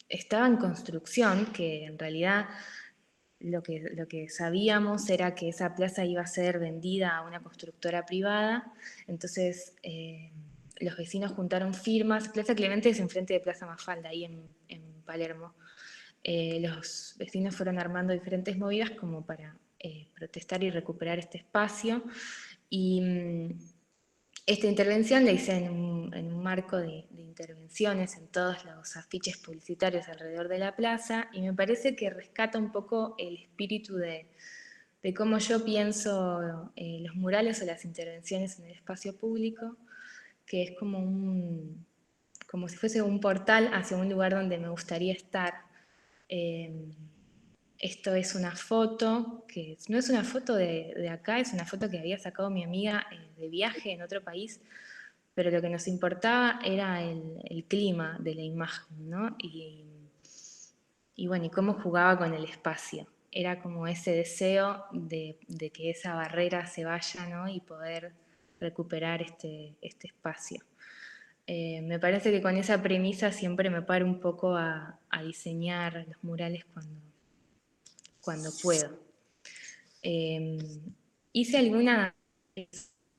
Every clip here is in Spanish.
estaba en construcción, que en realidad lo que sabíamos era que esa plaza iba a ser vendida a una constructora privada. Entonces los vecinos juntaron firmas. Plaza Clemente es enfrente de Plaza Mafalda, ahí en Palermo. Los vecinos fueron armando diferentes movidas como para protestar y recuperar este espacio. Y esta intervención la hice en un marco de intervenciones en todos los afiches publicitarios alrededor de la plaza, y me parece que rescata un poco el espíritu de cómo yo pienso los murales o las intervenciones en el espacio público, que es como si fuese un portal hacia un lugar donde me gustaría estar. Esto es una foto, que no es una foto de acá, es una foto que había sacado mi amiga de viaje en otro país, pero lo que nos importaba era el clima de la imagen, ¿no? Y bueno, y cómo jugaba con el espacio. Era como ese deseo de que esa barrera se vaya, ¿no? Y poder recuperar este espacio. Me parece que con esa premisa siempre me paro un poco a diseñar los murales cuando puedo. Hice algunas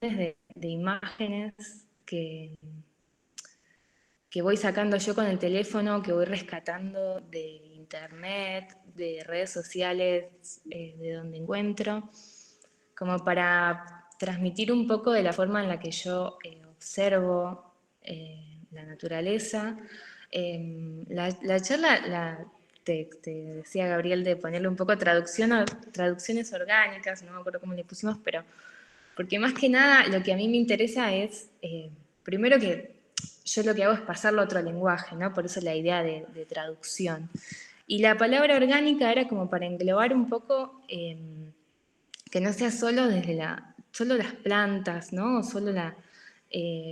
de imágenes que voy sacando yo con el teléfono, que voy rescatando de internet, de redes sociales, de donde encuentro, como para transmitir un poco de la forma en la que yo observo la naturaleza. La charla, te decía Gabriel, de ponerle un poco traducciones orgánicas, no me acuerdo cómo le pusimos, pero porque más que nada lo que a mí me interesa es, primero que yo lo que hago es pasarlo a otro lenguaje, ¿no? Por eso la idea de traducción. Y la palabra orgánica era como para englobar un poco que no sea solo desde solo las plantas, ¿no? O solo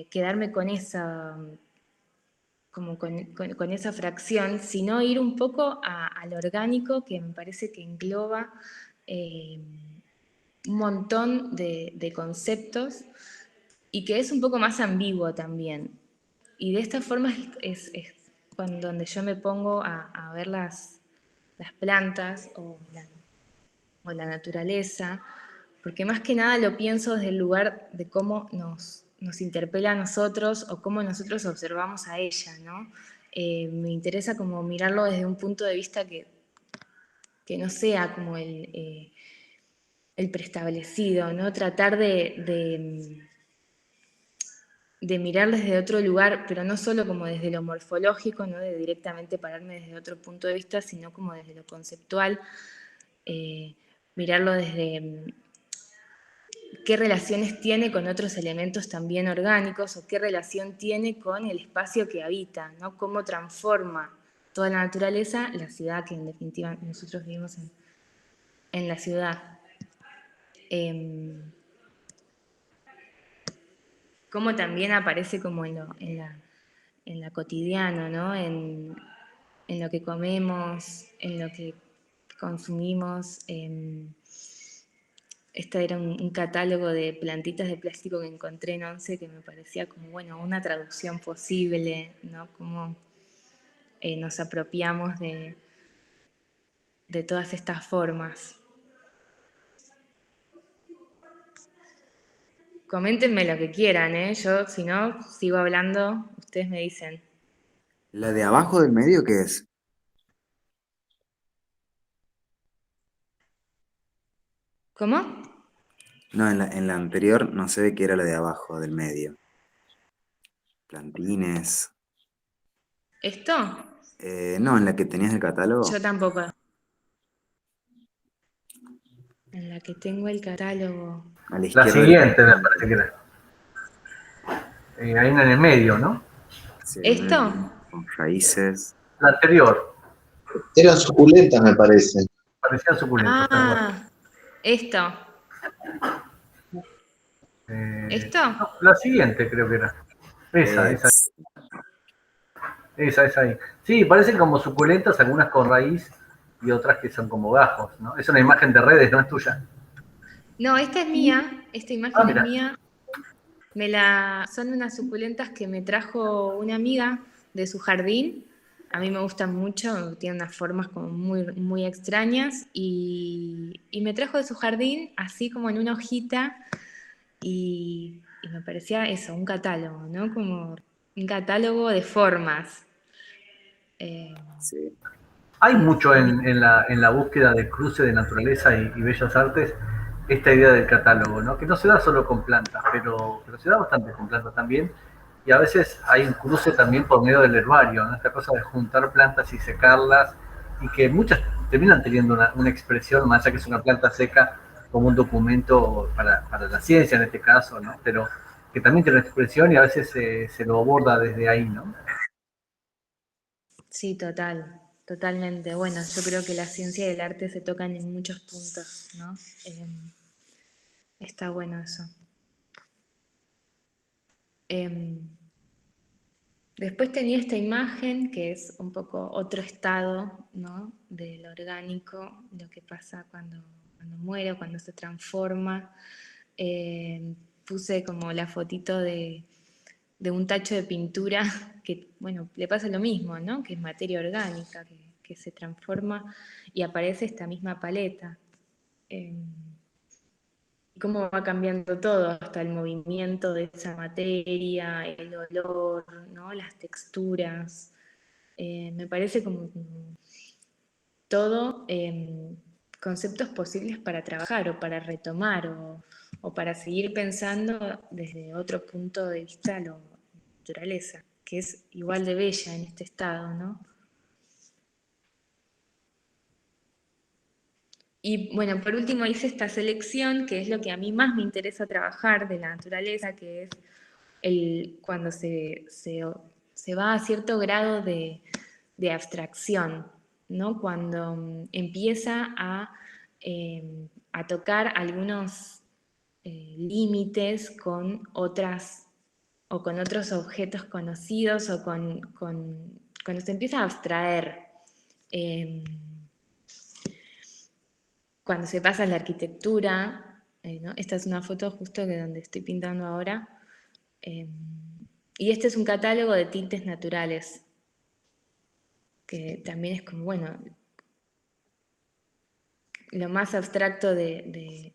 quedarme con esa, como con esa fracción, sino ir un poco a lo orgánico, que me parece que engloba un montón de conceptos y que es un poco más ambiguo también. Y de esta forma es donde yo me pongo a ver las plantas o la naturaleza, porque más que nada lo pienso desde el lugar de cómo nos interpela a nosotros o cómo nosotros observamos a ella, ¿no? Me interesa como mirarlo desde un punto de vista que no sea como el preestablecido, ¿no? Tratar de mirar desde otro lugar, pero no solo como desde lo morfológico, no de directamente pararme desde otro punto de vista, sino como desde lo conceptual, mirarlo desde qué relaciones tiene con otros elementos también orgánicos o qué relación tiene con el espacio que habita, ¿no? Cómo transforma toda la naturaleza la ciudad, que en definitiva nosotros vivimos en la ciudad. Cómo también aparece como en la cotidiana, ¿no? En lo que comemos, en lo que consumimos. Este era un catálogo de plantitas de plástico que encontré en Once, que me parecía como, bueno, una traducción posible, ¿no? Cómo nos apropiamos de todas estas formas. Coméntenme lo que quieran, ¿eh? Yo, si no, sigo hablando, ustedes me dicen. ¿La de abajo del medio qué es? ¿Cómo? No, en la anterior no se ve que era la de abajo del medio. Plantines. ¿Esto? No, en la que tenías el catálogo. Yo tampoco. En la que tengo el catálogo. A la La izquierda de la siguiente me plantilla. parece que era. Ahí en el medio, ¿no? Sí, ¿Esto? con raíces. La anterior. Eran suculentas, me parece. Parecían suculentas, tal cual. Ah, esto. ¿Esto? No, la siguiente creo que era. Esa. Es- Esa ahí. Sí, parecen como suculentas, algunas con raíz y otras que son como gajos, ¿no? Es una imagen de redes, no es tuya. No, esta es mía. Esta Ah, imagen es mira. mía. Son unas suculentas que me trajo una amiga de su jardín. a mí me gustan mucho, tiene unas formas como muy, muy extrañas y me trajo de su jardín así como en una hojita y me parecía eso, un catálogo, ¿no? Como un catálogo de formas. Eh, Sí. Hay mucho a mí- en la búsqueda de cruce de naturaleza y bellas artes esta idea del catálogo, ¿no? Que no se da solo con plantas, pero se da bastante con plantas también. Y a veces hay un cruce también por medio del herbario, ¿no? Esta cosa de juntar plantas y secarlas, y que muchas terminan teniendo una expresión, más allá que es una planta seca, como un documento para la ciencia en este caso, ¿no? Pero que también tiene una expresión y a veces se lo aborda desde ahí, ¿no? sí, totalmente. Bueno, yo creo que la ciencia y el arte se tocan en muchos puntos, ¿no? Eh, Está bueno eso. Em, Después tenía esta imagen que es un poco otro estado, ¿no? Del orgánico, lo que pasa cuando muere o cuando se transforma. Puse como la fotito de un tacho de pintura que, bueno, le pasa lo mismo, ¿no? Que es materia orgánica, que se transforma y aparece esta misma paleta. Em, y cómo va cambiando todo, hasta el movimiento de esa materia, el olor, ¿no? Las texturas. Me parece como todo conceptos posibles para trabajar o para retomar o para seguir pensando desde otro punto de vista la naturaleza, que es igual de bella en este estado, ¿no? Y bueno, por último hice esta selección, que es lo que a mí más me interesa trabajar de la naturaleza, que es cuando se va a cierto grado de abstracción, ¿no? Cuando empieza a tocar algunos límites con otras o con otros objetos conocidos o cuando se empieza a abstraer. eh, Cuando se pasa a la arquitectura, ¿no? Esta es una foto justo de donde estoy pintando ahora, eh, y este es un catálogo de tintes naturales, que también es como, bueno, lo más abstracto de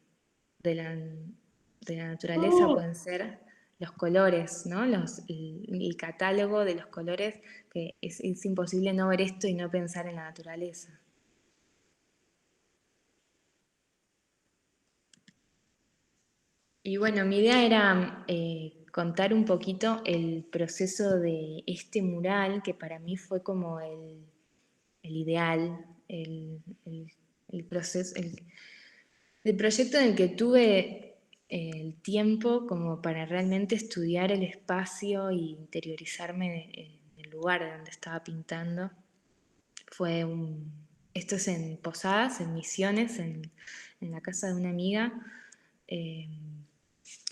la, de la naturaleza pueden ser los colores, ¿no? El catálogo de los colores, que es imposible no ver esto y no pensar en la naturaleza. Y bueno, mi idea era contar un poquito el proceso de este mural, que para mí fue como el ideal, el proceso, el proyecto en el que tuve el tiempo como para realmente estudiar el espacio e interiorizarme en el lugar de donde estaba pintando. Esto es en Posadas, en Misiones, en la casa de una amiga. eh,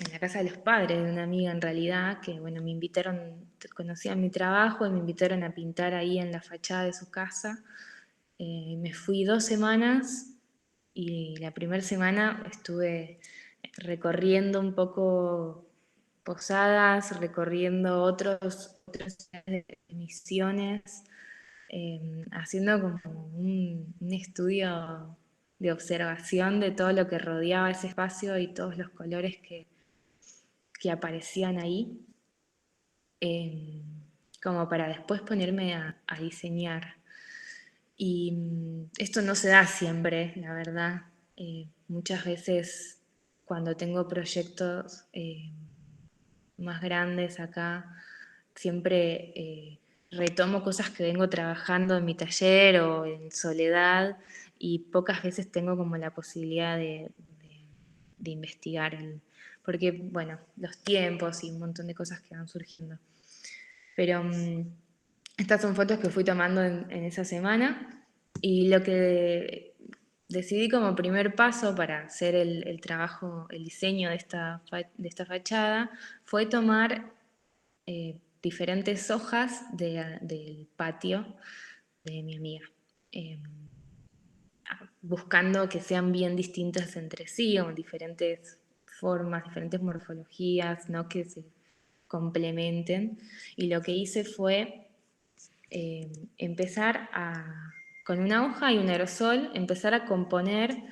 en la casa de los padres de una amiga en realidad, que bueno, me invitaron, conocían mi trabajo y me invitaron a pintar ahí en la fachada de su casa. Me fui 2 semanas y la primera semana estuve recorriendo un poco Posadas, recorriendo otros misiones, haciendo como un estudio de observación de todo lo que rodeaba ese espacio y todos los colores que aparecían ahí, eh, como para después ponerme a diseñar. Y esto no se da siempre, la verdad. Muchas veces cuando tengo proyectos más grandes acá, siempre retomo cosas que vengo trabajando en mi taller o en soledad y pocas veces tengo como la posibilidad de investigar, porque bueno, los tiempos y un montón de cosas que van surgiendo. Pero estas son fotos que fui tomando en esa semana y lo que decidí como primer paso para hacer el trabajo, el diseño de esta fachada, fue tomar diferentes hojas del patio de mi amiga, eh, buscando que sean bien distintas entre sí, o diferentes formas, diferentes morfologías, ¿no? Que se complementen. Y lo que hice fue empezar con una hoja y un aerosol, empezar a componer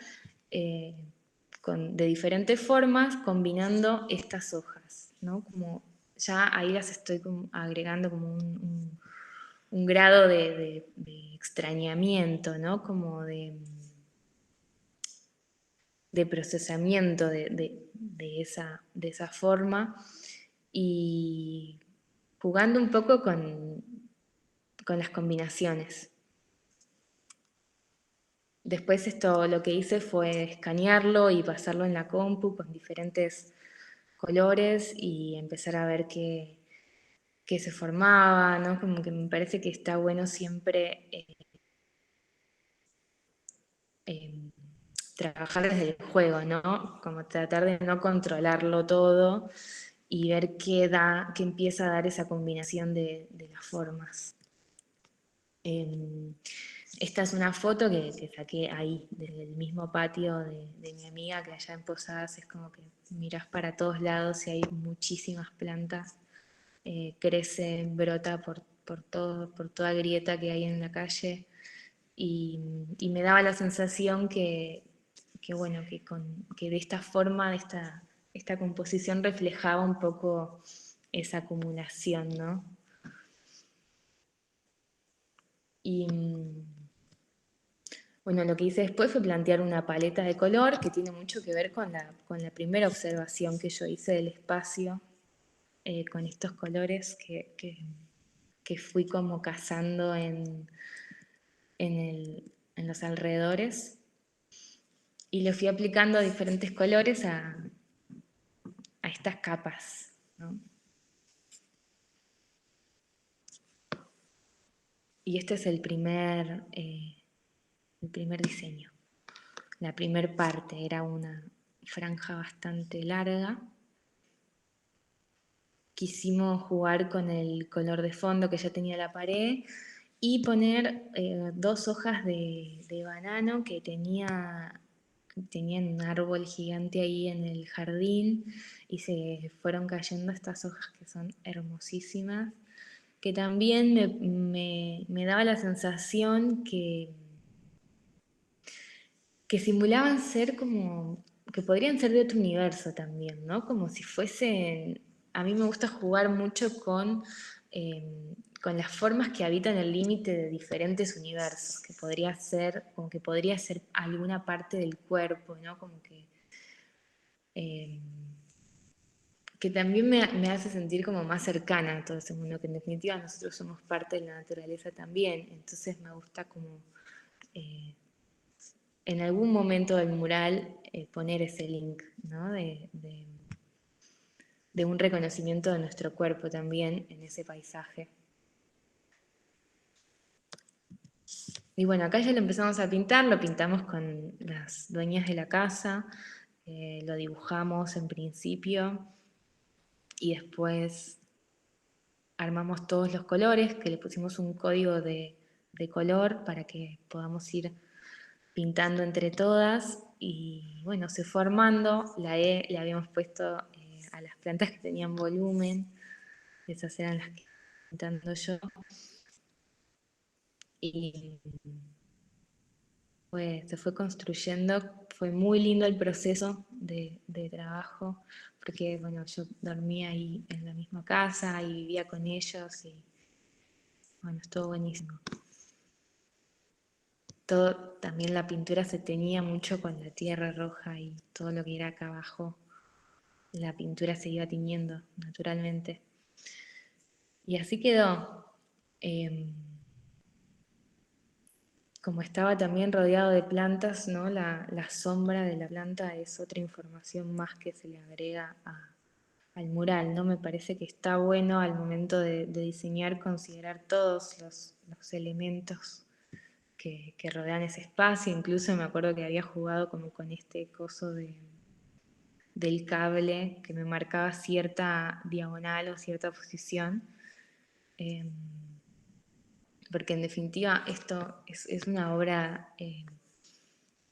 de diferentes formas combinando estas hojas, ¿no? Como ya ahí las estoy agregando como un grado de extrañamiento, ¿no? Como de procesamiento de esa forma y jugando un poco con las combinaciones. Después esto lo que hice fue escanearlo y pasarlo en la compu con diferentes colores y empezar a ver qué se formaba, ¿no? Como que me parece que está bueno siempre trabajar desde el juego, ¿no? Como tratar de no controlarlo todo y ver qué empieza a dar esa combinación de las formas. Esta es una foto que saqué ahí, desde el mismo patio de mi amiga, que allá en Posadas es como que mirás para todos lados y hay muchísimas plantas. Crece, brota por toda grieta que hay en la calle y me daba la sensación bueno, que de esta forma, esta composición reflejaba un poco esa acumulación, ¿no? Y bueno, lo que hice después fue plantear una paleta de color que tiene mucho que ver con la primera observación que yo hice del espacio, con estos colores que fui como cazando en los alrededores y le fui aplicando diferentes colores a estas capas, ¿no? Y este es el primer diseño. La primera parte era una franja bastante larga. Quisimos jugar con el color de fondo que ya tenía la pared y poner 2 hojas de banano que tenían un árbol gigante ahí en el jardín y se fueron cayendo estas hojas que son hermosísimas, que también me daba la sensación que simulaban ser como, que podrían ser de otro universo también, ¿no? Como si fuesen, a mí me gusta jugar mucho con las formas que habitan el límite de diferentes universos, que podría ser, como que podría ser alguna parte del cuerpo, ¿no? Como eh, que también me hace sentir como más cercana a todo ese mundo, que en definitiva nosotros somos parte de la naturaleza también, entonces me gusta como eh, en algún momento del mural poner ese link, ¿no? De un reconocimiento de nuestro cuerpo también en ese paisaje. Y bueno, acá ya lo empezamos a pintar, lo pintamos con las dueñas de la casa, lo dibujamos en principio y después armamos todos los colores, que le pusimos un código de color para que podamos ir pintando entre todas y bueno, se fue armando, le habíamos puesto a las plantas que tenían volumen, esas eran las que estaba pintando yo, y se fue construyendo, fue muy lindo el proceso de trabajo, porque bueno, yo dormía ahí en la misma casa y vivía con ellos y bueno, estuvo buenísimo. Todo, también la pintura se tenía mucho con la tierra roja y todo lo que era acá abajo, la pintura se iba tiñendo naturalmente. Y así quedó. Como estaba también rodeado de plantas, ¿no? La sombra de la planta es otra información más que se le agrega al mural, ¿no? Me parece que está bueno al momento de diseñar considerar todos los elementos que rodean ese espacio. Incluso me acuerdo que había jugado como con este coso del cable que me marcaba cierta diagonal o cierta posición. Porque en definitiva esto es una obra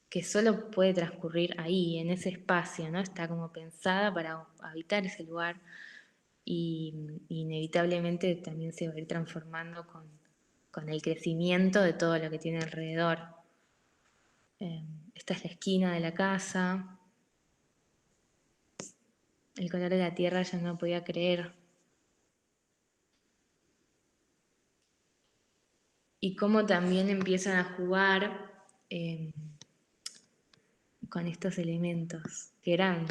que solo puede transcurrir ahí, en ese espacio, ¿no? Está como pensada para habitar ese lugar y inevitablemente también se va a ir transformando con el crecimiento de todo lo que tiene alrededor. Esta es la esquina de la casa. El color de la tierra yo no podía creer. Y cómo también empiezan a jugar con estos elementos, que eran,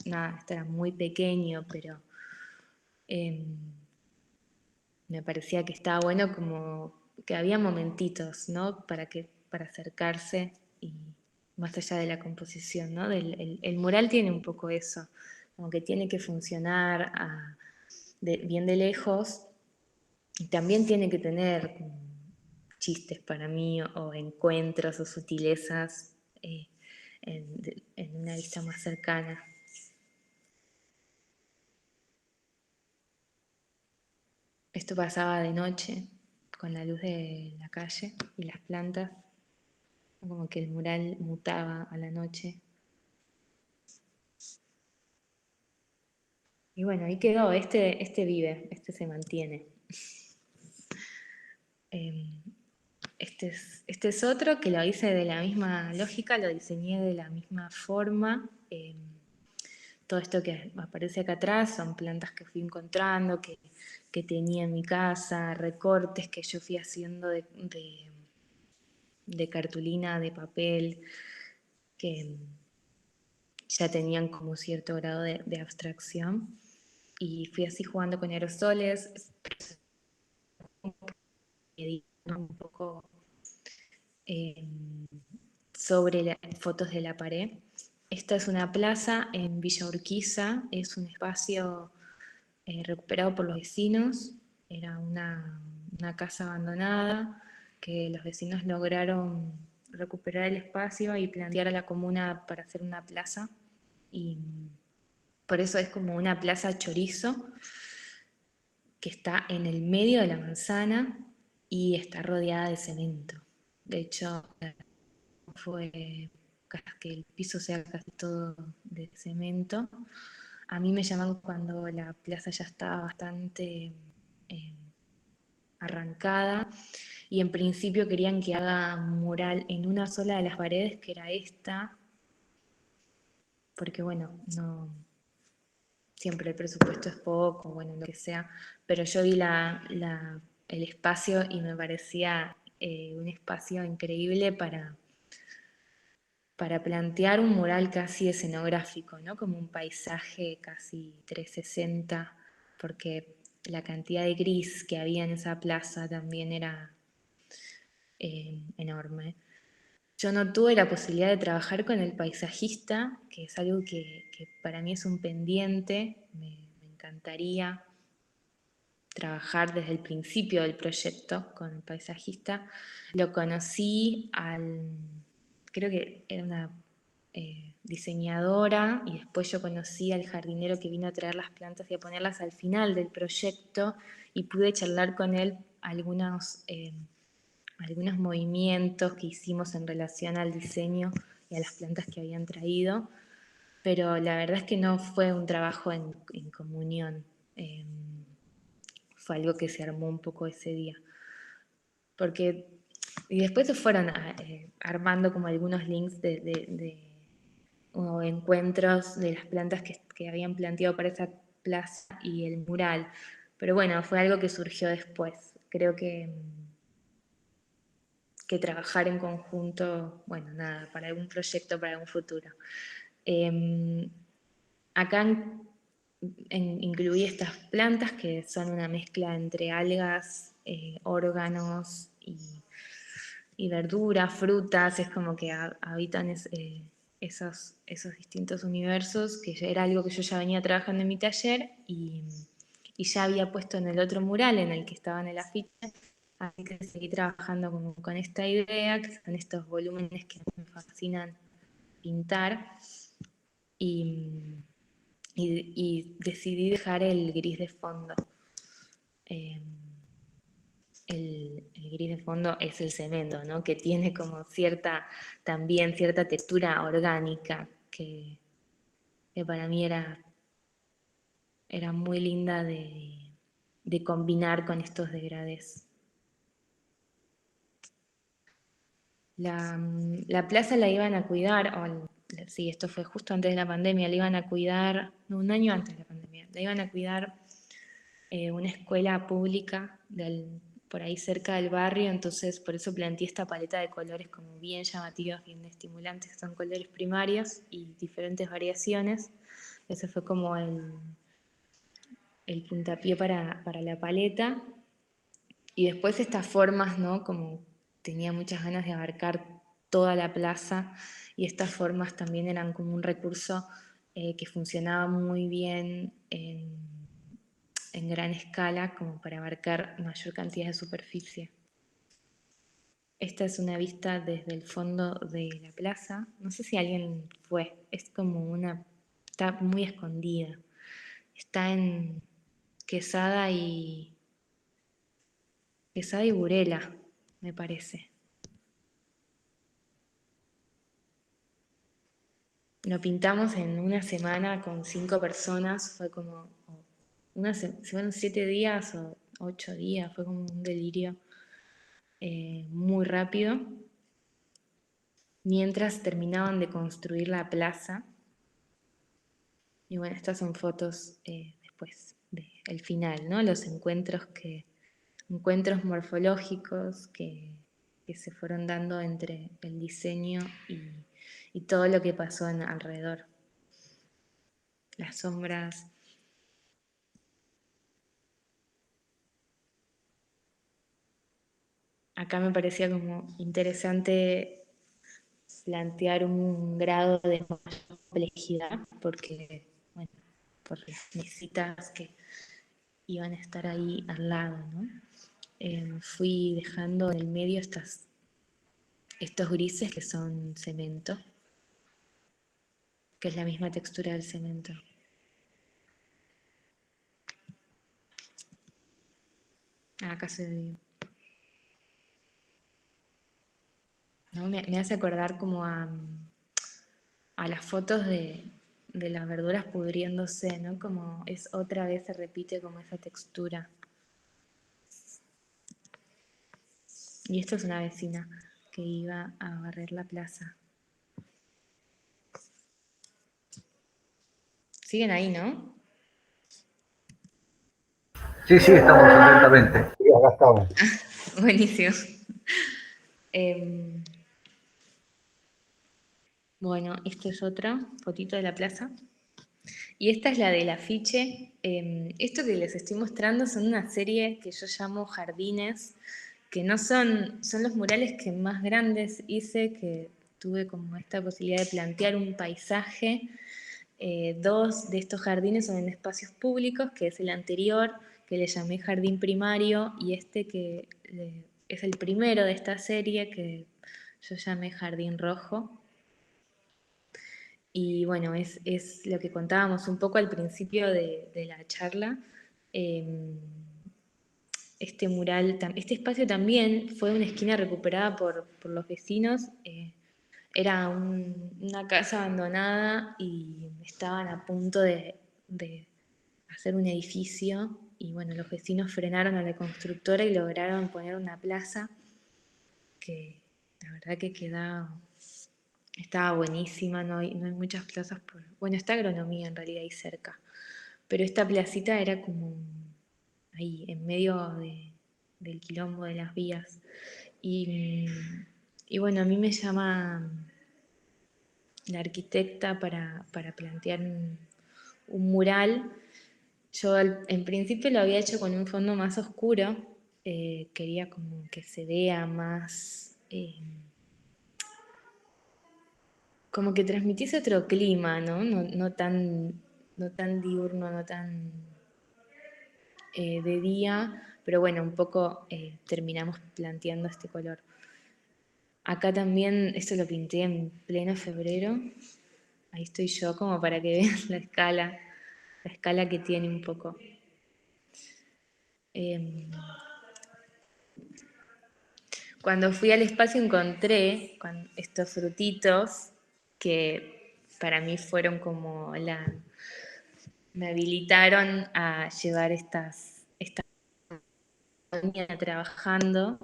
nada, esto era muy pequeño, pero me parecía que estaba bueno como que había momentitos, ¿no? Para acercarse y más allá de la composición, ¿no? El mural tiene un poco eso, como que tiene que funcionar bien de lejos y también tiene que tener chistes para mí o encuentros o sutilezas en una vista más cercana. Esto pasaba de noche, con la luz de la calle y las plantas, como que el mural mutaba a la noche. Y bueno, ahí quedó, este vive, este se mantiene. Este es otro que lo hice de la misma lógica, lo diseñé de la misma forma. Todo esto que aparece acá atrás son plantas que fui encontrando, que tenía en mi casa, recortes que yo fui haciendo de cartulina, de papel, que ya tenían como cierto grado de abstracción. Y fui así jugando con aerosoles, editando un poco sobre las fotos de la pared. Esta es una plaza en Villa Urquiza, es un espacio recuperado por los vecinos, era una casa abandonada que los vecinos lograron recuperar el espacio y plantear a la comuna para hacer una plaza, y por eso es como una plaza chorizo que está en el medio de la manzana y está rodeada de cemento. De hecho, fue que el piso sea casi todo de cemento. A mí me llaman cuando la plaza ya estaba bastante arrancada y en principio querían que haga un mural en una sola de las paredes, que era esta, porque bueno, no, siempre el presupuesto es poco, bueno, lo que sea, pero yo vi el espacio y me parecía un espacio increíble para plantear un mural casi escenográfico, ¿no? Como un paisaje casi 360, porque la cantidad de gris que había en esa plaza también era enorme. Yo no tuve la posibilidad de trabajar con el paisajista, que es algo que para mí es un pendiente, me encantaría trabajar desde el principio del proyecto con el paisajista. Lo conocí creo que era una diseñadora, y después yo conocí al jardinero que vino a traer las plantas y a ponerlas al final del proyecto, y pude charlar con él algunos movimientos que hicimos en relación al diseño y a las plantas que habían traído, pero la verdad es que no fue un trabajo en comunión. Fue algo que se armó un poco ese día. Y después se fueron armando como algunos links o encuentros de las plantas que habían planteado para esa plaza y el mural. Pero bueno, fue algo que surgió después. Creo que trabajar en conjunto, bueno, nada, para algún proyecto, para algún futuro. Acá incluí estas plantas que son una mezcla entre algas, órganos y verduras, frutas, es como que habitan esos distintos universos, que era algo que yo ya venía trabajando en mi taller y ya había puesto en el otro mural en el que estaba en el afiche, así que seguí trabajando con esta idea, que son estos volúmenes que me fascinan pintar, y decidí dejar el gris de fondo. El gris de fondo es el cemento, ¿no? Que tiene como también cierta textura orgánica que para mí era muy linda de combinar con estos degradés. La plaza la iban a cuidar, sí, esto fue justo antes de la pandemia, la iban a cuidar, no, un año antes de la pandemia, la iban a cuidar una escuela pública por ahí cerca del barrio, entonces por eso planteé esta paleta de colores como bien llamativos, bien estimulantes, que son colores primarios y diferentes variaciones. Ese fue como el puntapié para la paleta. Y después estas formas, ¿no? Como tenía muchas ganas de abarcar toda la plaza y estas formas también eran como un recurso que funcionaba muy bien en gran escala como para abarcar mayor cantidad de superficie. Esta es una vista desde el fondo de la plaza. No sé si alguien fue, es como está muy escondida. Está en Quesada y Burela, me parece. Lo pintamos en una semana con 5 personas, fue como, fueron 7 días o 8 días, fue como un delirio muy rápido. Mientras terminaban de construir la plaza, y bueno, estas son fotos después del final, ¿no? Los encuentros morfológicos que se fueron dando entre el diseño y todo lo que pasó alrededor. Las sombras. Acá me parecía como interesante plantear un grado de complejidad, porque, bueno, por las mesitas que iban a estar ahí al lado, ¿no? Fui dejando en el medio estos grises que son cemento, que es la misma textura del cemento. Acá se ve. ¿No? Me hace acordar como a las fotos de las verduras pudriéndose, ¿no? Como es otra vez se repite como esa textura. Y esto es una vecina que iba a barrer la plaza. Siguen ahí, ¿no? Sí, sí, estamos atentamente. Sí, acá estamos. Buenísimo. Bueno, esta es otra fotito de la plaza. Y esta es la del afiche. Esto que les estoy mostrando son una serie que yo llamo jardines, que no son los murales que más grandes hice, que tuve como esta posibilidad de plantear un paisaje. 2 de estos jardines son en espacios públicos, que es el anterior, que le llamé jardín primario, y este que es el primero de esta serie, que yo llamé jardín rojo. Y bueno, es lo que contábamos un poco al principio de la charla. Este mural, este espacio también fue una esquina recuperada por los vecinos. Era una casa abandonada y estaban a punto de hacer un edificio. Y bueno, los vecinos frenaron a la constructora y lograron poner una plaza que la verdad que estaba buenísima, no hay muchas plazas bueno, está Agronomía en realidad ahí cerca, pero esta placita era como ahí, en medio del quilombo de las vías. Y bueno, a mí me llama la arquitecta para plantear un mural. Yo en principio lo había hecho con un fondo más oscuro, quería como que se vea más... como que transmitiese otro clima, ¿no? No tan diurno, no tan de día, pero bueno, un poco terminamos planteando este color. Acá también, esto lo pinté en pleno febrero, ahí estoy yo como para que vean la escala que tiene un poco. Cuando fui al espacio encontré estos frutitos que para mí fueron como me habilitaron a llevar esta trabajando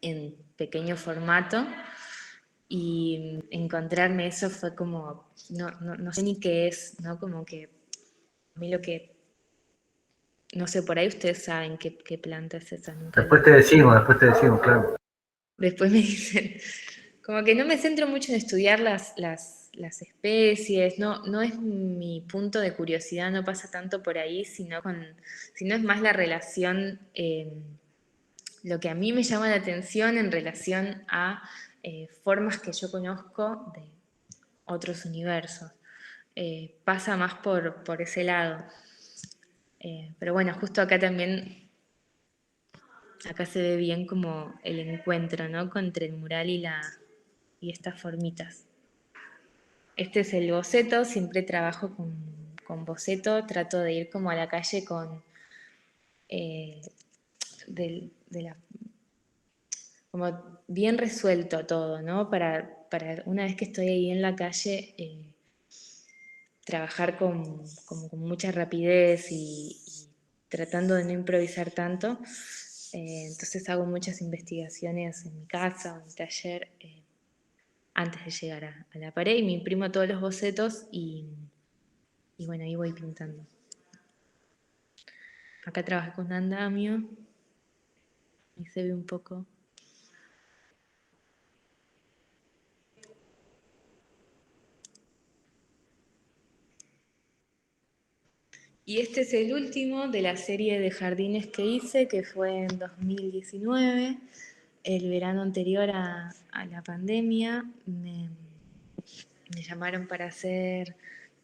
en pequeño formato, y encontrarme eso fue como, no sé ni qué es, ¿no? Como que a mí lo que, no sé, por ahí ustedes saben qué planta es esa, nunca Después te decimos, claro. Después me dicen, como que no me centro mucho en estudiar las especies, no es mi punto de curiosidad, no pasa tanto por ahí, sino es más la relación, lo que a mí me llama la atención en relación a formas que yo conozco de otros universos. Pasa más por ese lado. Pero bueno, justo acá también, acá se ve bien como el encuentro, ¿no? Entre el mural y estas formitas. Este es el boceto, siempre trabajo con boceto, trato de ir como a la calle con eh, de la, como bien resuelto todo, ¿no? Para una vez que estoy ahí en la calle, trabajar con mucha rapidez y tratando de no improvisar tanto. Entonces hago muchas investigaciones en mi casa o en mi taller antes de llegar a la pared y me imprimo todos los bocetos y bueno, ahí voy pintando. Acá trabajé con andamio y se ve un poco. Y este es el último de la serie de jardines que hice, que fue en 2019, el verano anterior a la pandemia. Me llamaron para hacer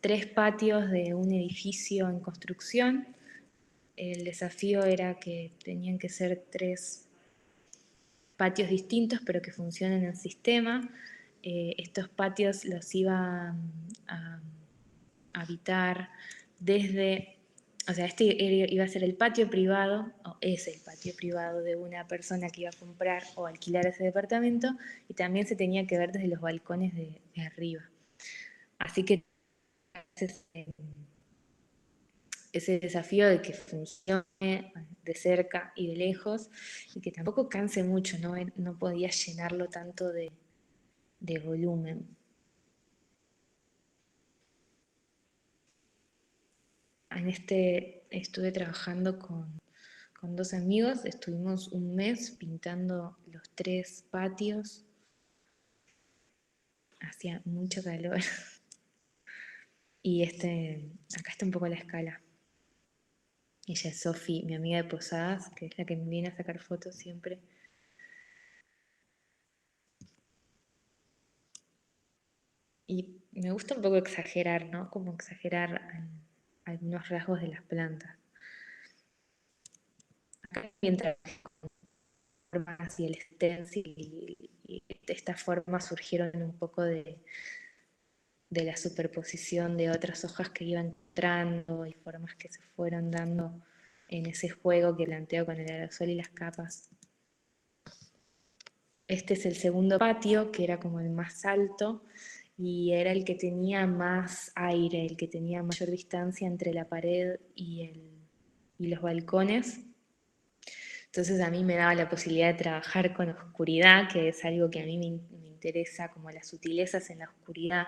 3 patios de un edificio en construcción. El desafío era que tenían que ser 3 patios distintos, pero que funcionen en sistema. Estos patios los iba a habitar desde, o sea, iba a ser el patio privado, o es el patio privado de una persona que iba a comprar o alquilar ese departamento, y también se tenía que ver desde los balcones de arriba. Así que ese desafío de que funcione de cerca y de lejos, y que tampoco canse mucho, no podía llenarlo tanto de volumen. En este estuve trabajando con 2 amigos, estuvimos un mes pintando los 3 patios, hacía mucho calor y acá está un poco la escala. Ella es Sofi, mi amiga de Posadas, que es la que me viene a sacar fotos siempre. Y me gusta un poco exagerar, ¿no? Como exagerar algunos rasgos de las plantas. Acá mientras formas y el stencil y estas formas surgieron un poco de la superposición de otras hojas que iban entrando y formas que se fueron dando en ese juego que planteo con el aerosol y las capas. Este es el segundo patio, que era como el más alto y era el que tenía más aire, el que tenía mayor distancia entre la pared y los balcones. Entonces a mí me daba la posibilidad de trabajar con oscuridad, que es algo que a mí me interesa, como las sutilezas en la oscuridad,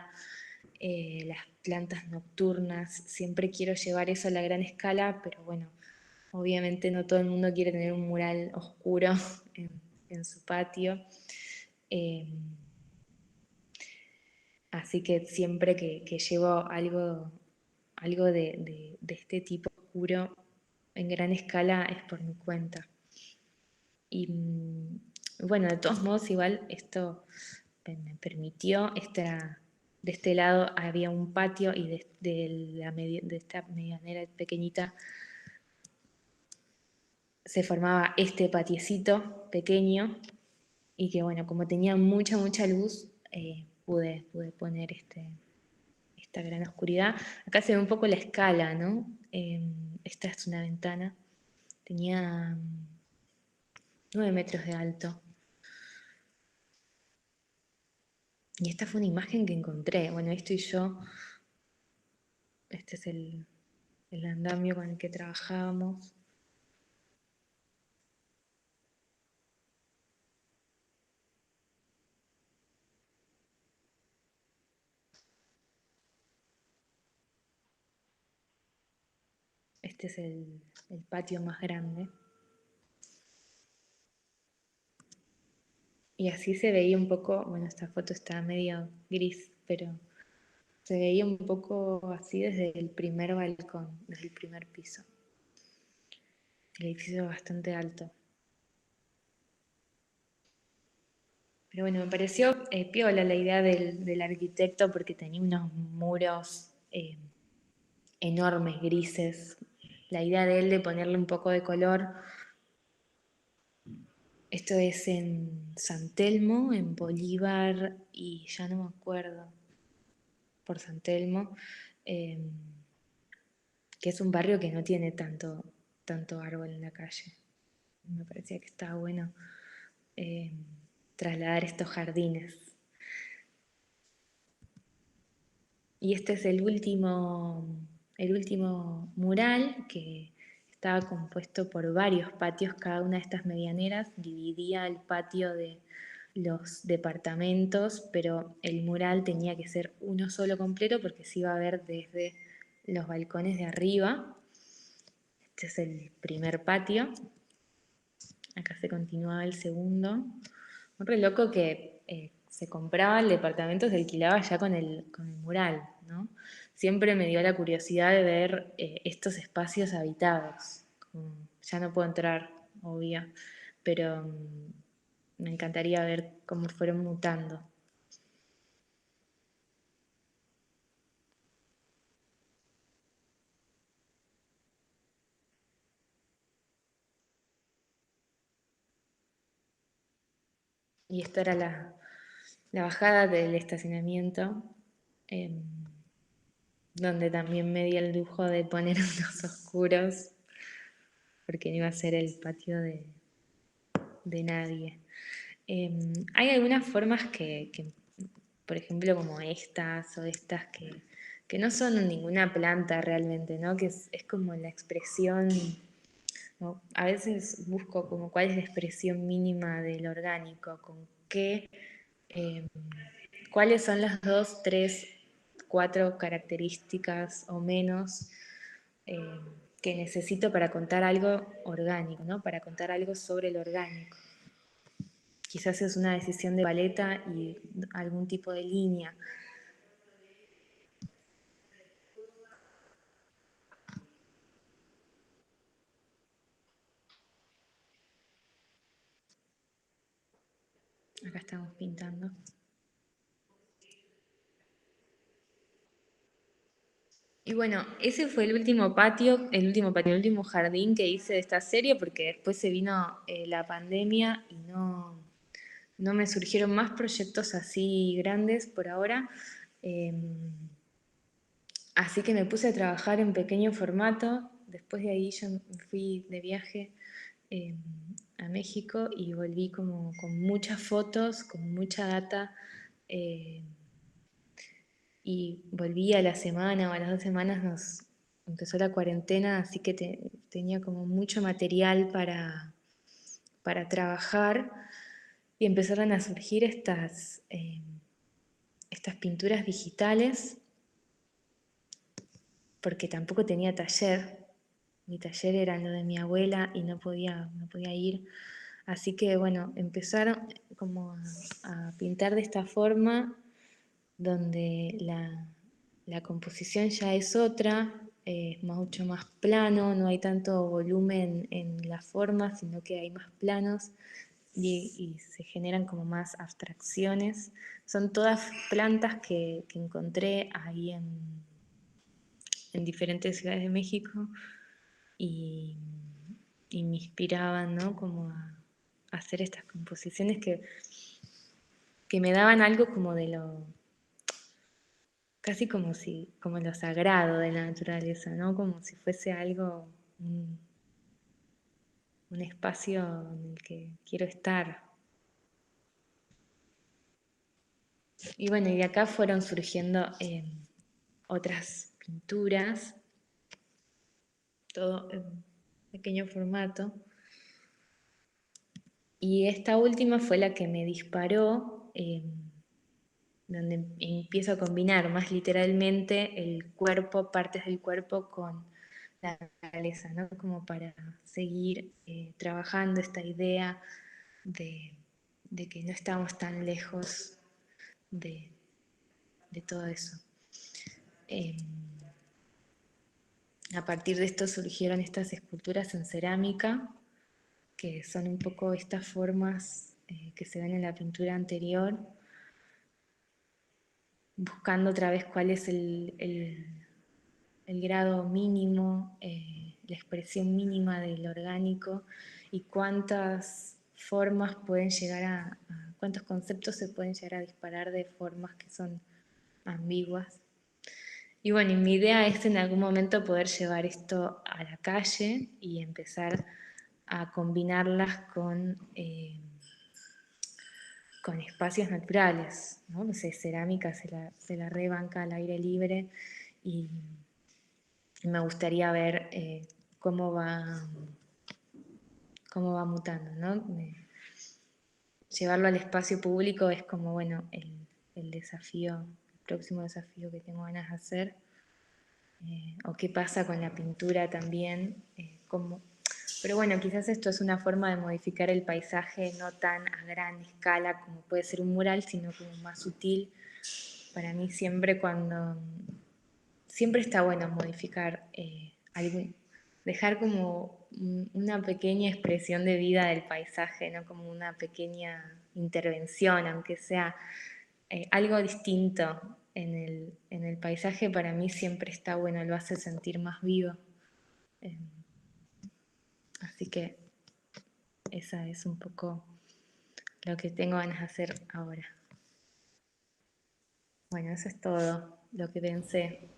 las plantas nocturnas. Siempre quiero llevar eso a la gran escala, pero bueno, obviamente no todo el mundo quiere tener un mural oscuro en su patio. Así que siempre que llevo algo de este tipo oscuro en gran escala es por mi cuenta. Y bueno, de todos modos, igual esto me permitió, de este lado había un patio y de esta medianera pequeñita se formaba este patiecito pequeño y que bueno, como tenía mucha luz, pude poner esta gran oscuridad. Acá se ve un poco la escala, ¿no? Esta es una ventana, tenía 9 metros de alto. Y esta fue una imagen que encontré. Bueno, esto y yo, este es el andamio con el que trabajábamos. Este es el patio más grande. Y así se veía un poco, bueno, esta foto está medio gris, pero se veía un poco así desde el primer balcón, desde el primer piso. El edificio es bastante alto. Pero bueno, me pareció piola la idea del arquitecto porque tenía unos muros enormes, grises. La idea de él de ponerle un poco de color. Esto es en San Telmo, en Bolívar, y ya no me acuerdo, por San Telmo, que es un barrio que no tiene tanto árbol en la calle. Me parecía que estaba bueno eh, trasladar estos jardines. Y este es el último mural que estaba compuesto por varios patios. Cada una de estas medianeras dividía el patio de los departamentos, pero el mural tenía que ser uno solo completo porque se iba a ver desde los balcones de arriba. Este es el primer patio. Acá se continuaba el segundo. Un re loco que se compraba el departamento, se alquilaba ya con el mural, ¿no? Siempre me dio la curiosidad de ver estos espacios habitados. Ya no puedo entrar, obvio, pero me encantaría ver cómo fueron mutando. Y esta era la bajada del estacionamiento, em, donde también me di el lujo de poner unos oscuros, porque no iba a ser el patio de nadie. Hay algunas formas por ejemplo, como estas o estas que no son ninguna planta realmente, ¿no? Que es como la expresión, ¿no? A veces busco como cuál es la expresión mínima del orgánico, con qué, eh, cuáles son las 2, 3, 4 características o menos eh, que necesito para contar algo orgánico, ¿no? Para contar algo sobre lo orgánico. Quizás es una decisión de paleta y algún tipo de línea. Acá estamos pintando. Y bueno, ese fue el último jardín que hice de esta serie, porque después se vino la pandemia y no me surgieron más proyectos así grandes por ahora. Eh, Así que me puse a trabajar en pequeño formato. Después de ahí yo me fui de viaje eh, a México y volví como con muchas fotos, con mucha data. eh, y volví a la semana o a las 2 semanas nos empezó la cuarentena, así que tenía como mucho material para trabajar y empezaron a surgir estas pinturas digitales porque tampoco tenía taller. Mi taller era lo de mi abuela y no podía ir. Así que bueno, empezaron como a pintar de esta forma, donde la composición ya es otra, es mucho más plano, no hay tanto volumen en la forma, sino que hay más planos y se generan como más abstracciones. Son todas plantas que encontré ahí en diferentes ciudades de México y, y me inspiraban, ¿no? Como a hacer estas composiciones que me daban algo como de lo, casi como lo sagrado de la naturaleza, ¿no? Como si fuese algo, un espacio en el que quiero estar. Y bueno, y de acá fueron surgiendo otras pinturas, todo en pequeño formato. Y esta última fue la que me disparó, donde empiezo a combinar más literalmente el cuerpo, partes del cuerpo con naturaleza, ¿no? Como para seguir trabajando esta idea de que no estamos tan lejos de todo eso. A partir de esto surgieron estas esculturas en cerámica, que son un poco estas formas que se ven en la pintura anterior, buscando otra vez cuál es el grado mínimo, la expresión mínima del orgánico y cuántas formas pueden llegar cuántos conceptos se pueden llegar a disparar de formas que son ambiguas. Y bueno, mi idea es en algún momento poder llevar esto a la calle y empezar a combinarlas con espacios naturales, ¿no? No sé, cerámica se la rebanca al aire libre y me gustaría ver cómo va mutando, ¿no? Llevarlo al espacio público es como, bueno, el desafío, el próximo desafío que tengo ganas de hacer. O qué pasa con la pintura también, pero bueno, quizás esto es una forma de modificar el paisaje no tan a gran escala como puede ser un mural, sino como más sutil. Para mí siempre está bueno modificar dejar como una pequeña expresión de vida del paisaje, ¿no? Como una pequeña intervención, aunque sea algo distinto en el paisaje, para mí siempre está bueno, lo hace sentir más vivo. Así que esa es un poco lo que tengo ganas de hacer ahora. Bueno, eso es todo lo que pensé.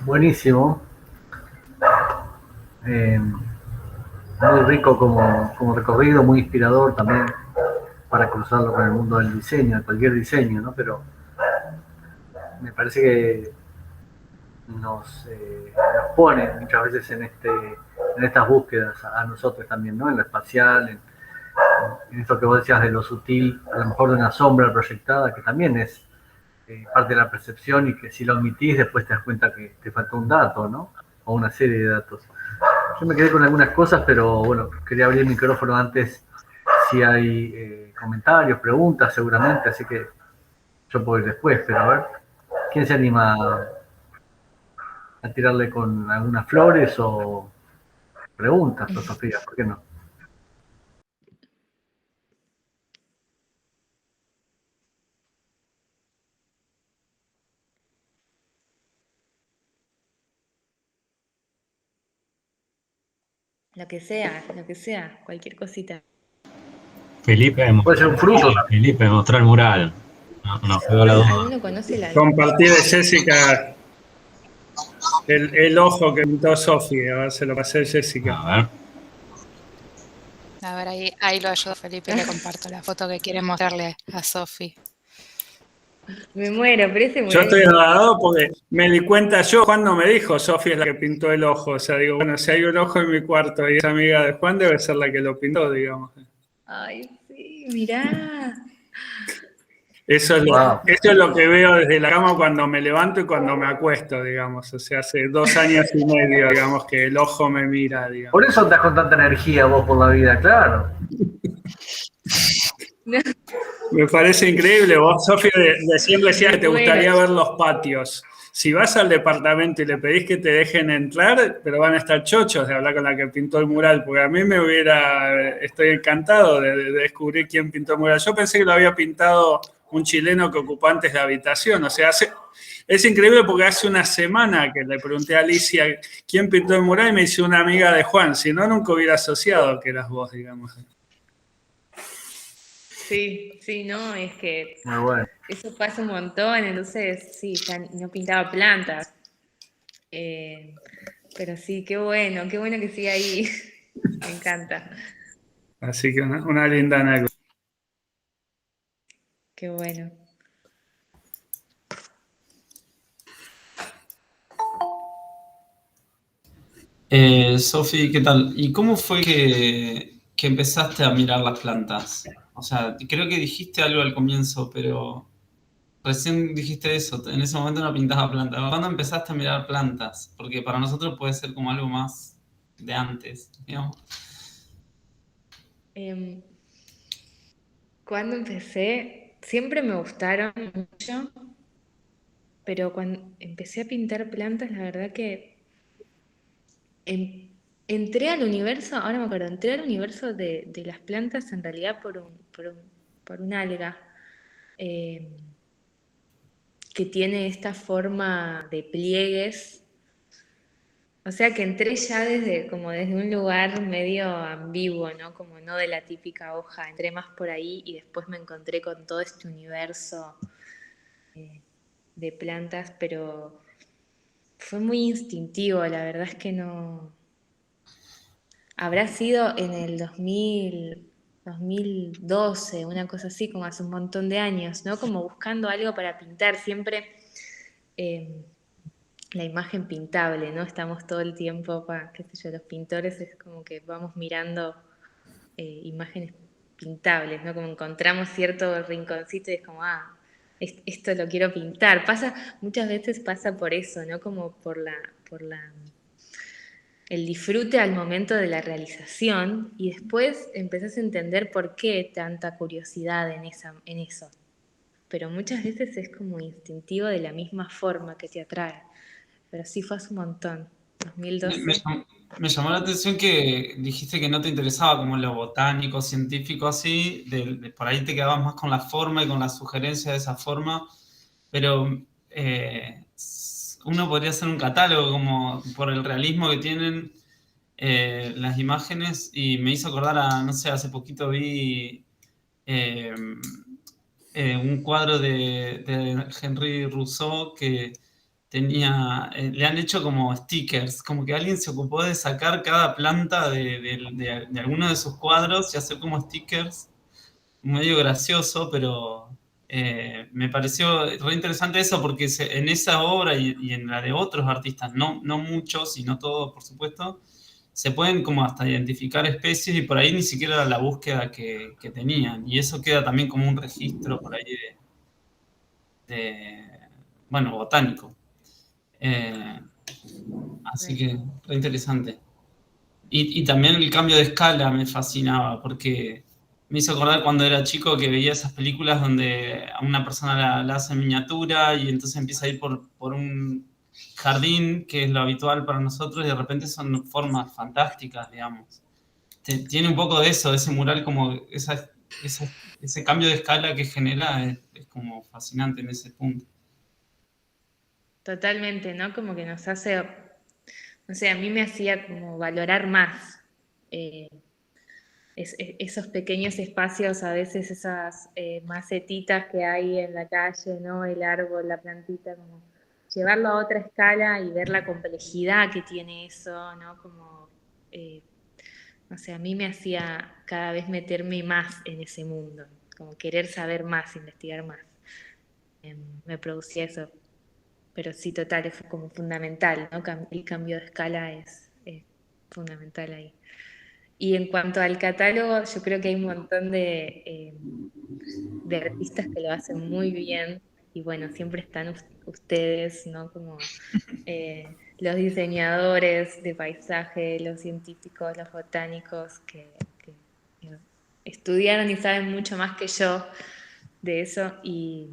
Buenísimo. Muy rico como recorrido, muy inspirador también para cruzarlo con el mundo del diseño, de cualquier diseño, ¿no? Pero me parece que nos pone muchas veces en estas búsquedas a nosotros también, ¿no? En lo espacial, en esto que vos decías de lo sutil, a lo mejor de una sombra proyectada, que también es parte de la percepción y que si lo omitís después te das cuenta que te faltó un dato, ¿no? O una serie de datos. Yo me quedé con algunas cosas, pero bueno, quería abrir el micrófono antes si hay comentarios, preguntas seguramente, así que yo puedo ir después, pero a ver, ¿quién se anima a tirarle con algunas flores o preguntas, Sofía? ¿Por qué no? Lo que sea, cualquier cosita. Felipe, Puede ser un fruto. Felipe, mostró el mural. No quedó la duda. ¿Alguno conoce la... Compartí de Jessica el ojo que pintó Sofi, a ver, se lo pasé a Jessica. A ver, ahí lo ayudo, Felipe, le comparto la foto que quiere mostrarle a Sofi. Me muero, pero ese Yo estoy enredado porque me di cuenta yo, Juan no me dijo, Sofi es la que pintó el ojo, o sea, digo, bueno, si hay un ojo en mi cuarto y es amiga de Juan, debe ser la que lo pintó, digamos. Ay, sí, mirá. Eso es lo que veo desde la cama cuando me levanto y cuando me acuesto, digamos. O sea, hace 2 años y medio, digamos, que el ojo me mira, digamos. Por eso andás con tanta energía vos por la vida, claro. Me parece increíble. Vos, Sofi, siempre decías que te gustaría ver los patios. Si vas al departamento y le pedís que te dejen entrar, pero van a estar chochos de hablar con la que pintó el mural, porque a mí estoy encantado de descubrir quién pintó el mural. Yo pensé que lo había pintado un chileno que ocupó antes la habitación. O sea, es increíble porque hace una semana que le pregunté a Alicia quién pintó el mural y me dice una amiga de Juan. Si no, nunca hubiera asociado que eras vos, digamos. Sí, no, es que muy bueno. Eso pasa un montón, entonces sí, ya no pintaba plantas. Pero sí, qué bueno que siga ahí. Me encanta. Así que una linda anécdota. Qué bueno. Sofi, ¿qué tal? ¿Y cómo fue que empezaste a mirar las plantas? O sea, creo que dijiste algo al comienzo, pero recién dijiste eso, en ese momento no pintaba plantas. ¿Cuándo empezaste a mirar plantas? Porque para nosotros puede ser como algo más de antes, digamos. Em, Cuando empecé, siempre me gustaron mucho, pero cuando empecé a pintar plantas, la verdad que em- entré al universo, ahora me acuerdo, entré al universo de las plantas en realidad por un alga em, que tiene esta forma de pliegues. O sea que entré ya desde un lugar medio ambiguo, ¿no? Como no de la típica hoja, entré más por ahí y después me encontré con todo este universo de plantas, pero fue muy instintivo, la verdad es que no. Habrá sido en el 2012, una cosa así, como hace un montón de años, ¿no? Como buscando algo para pintar, siempre eh, la imagen pintable, ¿no? Estamos todo el tiempo, qué sé yo, los pintores es como que vamos mirando imágenes pintables, ¿no? Como encontramos cierto rinconcito y es como, esto lo quiero pintar. Muchas veces pasa por eso, ¿no? Como el disfrute al momento de la realización y después empezás a entender por qué tanta curiosidad en eso. Pero muchas veces es como instintivo de la misma forma que te atrae. Pero sí fue hace un montón, Me, 2012. me llamó la atención que dijiste que no te interesaba como lo botánico, científico, así, por ahí te quedabas más con la forma y con la sugerencia de esa forma, pero uno podría hacer un catálogo como por el realismo que tienen las imágenes y me hizo acordar no sé, hace poquito vi eh, un cuadro de Henri Rousseau que le han hecho como stickers, como que alguien se ocupó de sacar cada planta de alguno de sus cuadros y hacer como stickers, medio gracioso, pero me pareció re interesante eso porque en esa obra y en la de otros artistas, no muchos y no todos, por supuesto, se pueden como hasta identificar especies y por ahí ni siquiera era la búsqueda que tenían. Y eso queda también como un registro por ahí bueno, botánico. Eh, Así que re interesante. Y también el cambio de escala me fascinaba, porque me hizo acordar cuando era chico que veía esas películas donde a una persona la hace en miniatura y entonces empieza a ir por un jardín, que es lo habitual para nosotros, y de repente son formas fantásticas, digamos. Tiene un poco de eso, de ese mural, como ese cambio de escala que genera es como fascinante en ese punto. Totalmente, ¿no? Como que nos hace, no sé, a mí me hacía como valorar más eh, esos pequeños espacios, a veces esas macetitas que hay en la calle, ¿no? El árbol, la plantita, como llevarlo a otra escala y ver la complejidad que tiene eso, ¿no? Como, no sé, a mí me hacía cada vez meterme más en ese mundo, como querer saber más, investigar más. Me producía eso. Pero sí, total, es como fundamental, ¿no? El cambio de escala es fundamental ahí. Y en cuanto al catálogo, yo creo que hay un montón de artistas que lo hacen muy bien y bueno, siempre están ustedes, ¿no? Como los diseñadores de paisaje, los científicos, los botánicos que estudiaron y saben mucho más que yo de eso y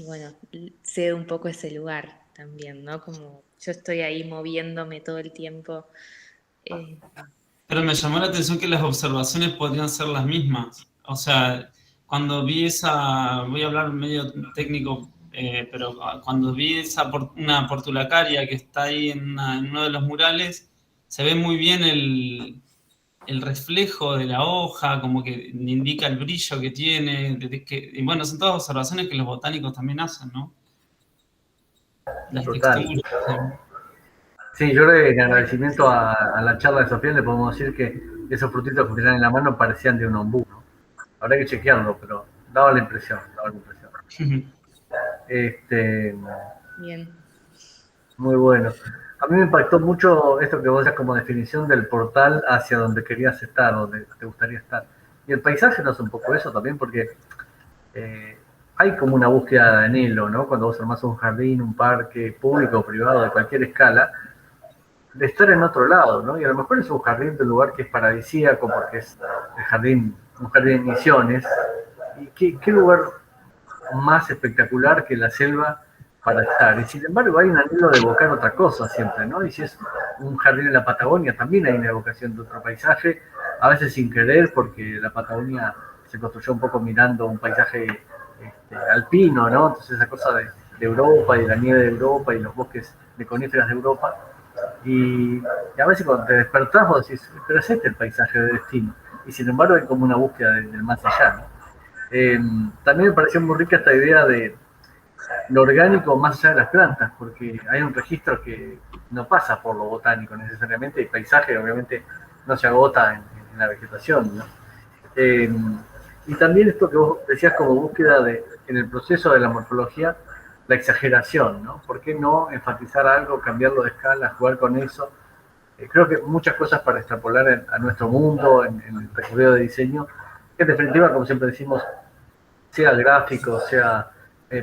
bueno, cedo un poco ese lugar también, ¿no? Como yo estoy ahí moviéndome todo el tiempo. eh, Pero me llamó la atención que las observaciones podrían ser las mismas. O sea, cuando vi voy a hablar medio técnico, pero cuando vi una portulacaria que está ahí en uno de los murales, se ve muy bien el reflejo de la hoja, como que indica el brillo que tiene. Y bueno, son todas observaciones que los botánicos también hacen, ¿no? Las Total. texturas. Sí, yo creo que en agradecimiento a la charla de Sofía le podemos decir que esos frutitos que tenían en la mano parecían de un ombú, ¿no? Habrá que chequearlo, pero daba la impresión, daba la impresión. Bien. Muy bueno. A mí me impactó mucho esto que vos decías como definición del portal hacia donde querías estar, donde te gustaría estar. Y el paisaje no es un poco eso también, porque hay como una búsqueda de anhelo, ¿no? Cuando vos armás un jardín, un parque, público o privado, de cualquier escala, de estar en otro lado, ¿no? Y a lo mejor es un jardín de un lugar que es paradisíaco, porque es un jardín de misiones. ¿Y qué lugar más espectacular que la selva para estar? Y sin embargo hay un anhelo de evocar otra cosa siempre, ¿no? Y si es un jardín en la Patagonia, también hay una evocación de otro paisaje, a veces sin querer, porque la Patagonia se construyó un poco mirando un paisaje alpino, ¿no? Entonces esa cosa de Europa y de la nieve de Europa y los bosques de coníferas de Europa. Y a veces cuando te despertás vos decís, pero es este el paisaje de destino. Y sin embargo hay como una búsqueda del más allá, ¿no? También me pareció muy rica esta idea de lo orgánico más allá de las plantas, porque hay un registro que no pasa por lo botánico necesariamente, y el paisaje obviamente no se agota en la vegetación, ¿no? Y también esto que vos decías como búsqueda en el proceso de la morfología, la exageración, ¿no? ¿Por qué no enfatizar algo, cambiarlo de escala, jugar con eso? Creo que muchas cosas para extrapolar a nuestro mundo, en el recorrido de diseño, que en definitiva, como siempre decimos, sea gráfico, sea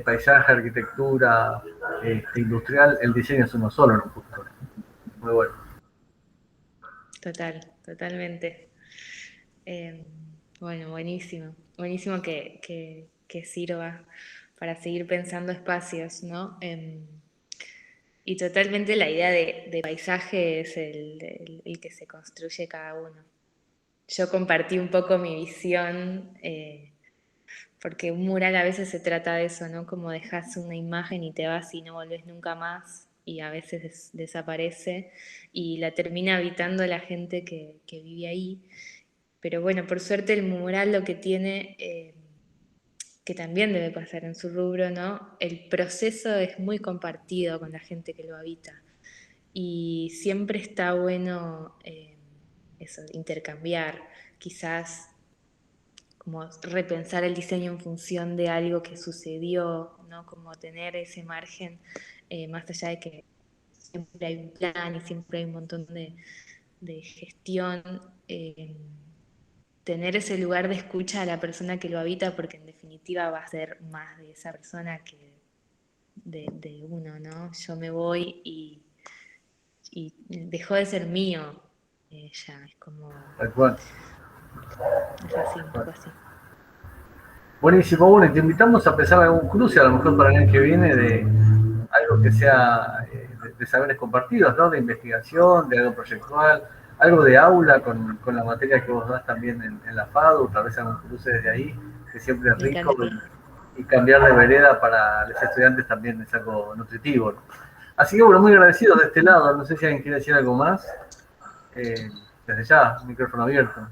paisaje, arquitectura, industrial, el diseño es uno solo en un futuro. Muy bueno. Totalmente. Bueno, buenísimo. Buenísimo que sirva para seguir pensando espacios, ¿no? Y totalmente la idea de paisaje es el que se construye cada uno. Yo compartí un poco mi visión, porque un mural a veces se trata de eso, ¿no? Como dejas una imagen y te vas y no volvés nunca más, y a veces desaparece, y la termina habitando la gente que vive ahí. Pero bueno, por suerte el mural lo que tiene, que también debe pasar en su rubro, ¿no? El proceso es muy compartido con la gente que lo habita. Y siempre está bueno eso, intercambiar, quizás como repensar el diseño en función de algo que sucedió, ¿no? Como tener ese margen, más allá de que siempre hay un plan y siempre hay un montón de gestión, tener ese lugar de escucha a la persona que lo habita, porque en definitiva va a ser más de esa persona que de uno, ¿no? Yo me voy y dejó de ser mío, ya, es como... Tal cual. Es así, un poco así. Buenísimo, bueno, y te invitamos a pensar algún cruce, a lo mejor para el año que viene, de algo que sea de saberes compartidos, ¿no? De investigación, de algo proyectual, algo de aula con la materia que vos das también en la FADU, tal vez algún cruce desde ahí, que siempre es rico, y cambiar de vereda para los estudiantes también es algo nutritivo, ¿no? Así que bueno, muy agradecidos de este lado, no sé si alguien quiere decir algo más. Desde ya, micrófono abierto.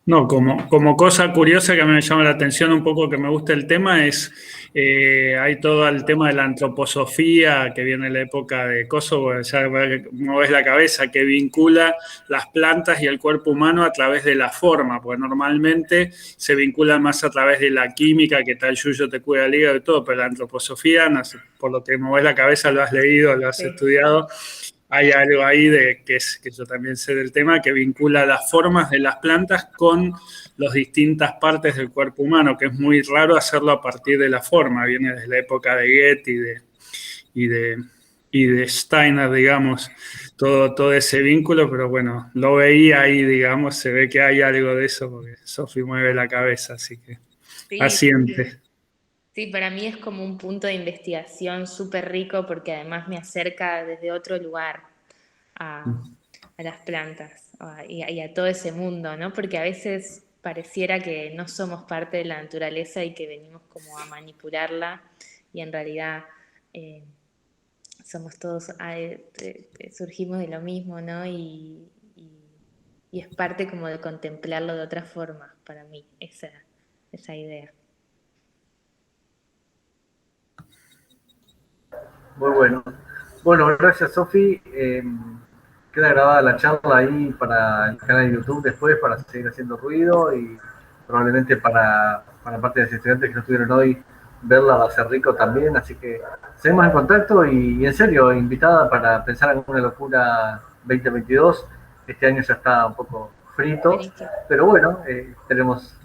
No, como cosa curiosa que a mí me llama la atención un poco, que me gusta el tema, es hay todo el tema de la antroposofía que viene en la época de Kosovo, ya mueves la cabeza, que vincula las plantas y el cuerpo humano a través de la forma, porque normalmente se vincula más a través de la química, que tal yuyo te cuida el hígado y todo, pero la antroposofía, no sé, por lo que mueves la cabeza, lo has leído, lo has estudiado. Hay algo ahí que yo también sé del tema, que vincula las formas de las plantas con las distintas partes del cuerpo humano, que es muy raro hacerlo a partir de la forma. Viene desde la época de Goethe y de Steiner, digamos, todo ese vínculo, pero bueno, lo veía ahí, digamos, se ve que hay algo de eso, porque Sofi mueve la cabeza, así que sí, asiente. Sí, para mí es como un punto de investigación súper rico, porque además me acerca desde otro lugar a las plantas y a todo ese mundo, ¿no? Porque a veces pareciera que no somos parte de la naturaleza y que venimos como a manipularla, y en realidad somos todos, surgimos de lo mismo, ¿no? Y es parte como de contemplarlo de otra forma, para mí, esa idea. Muy bueno. Bueno, gracias, Sofi. Queda grabada la charla ahí para el canal de YouTube después, para seguir haciendo ruido, y probablemente para parte de los estudiantes que no estuvieron hoy, verla va a ser rico también. Así que seguimos en contacto y en serio, invitada para pensar en una locura 2022. Este año ya está un poco frito, pero bueno, tenemos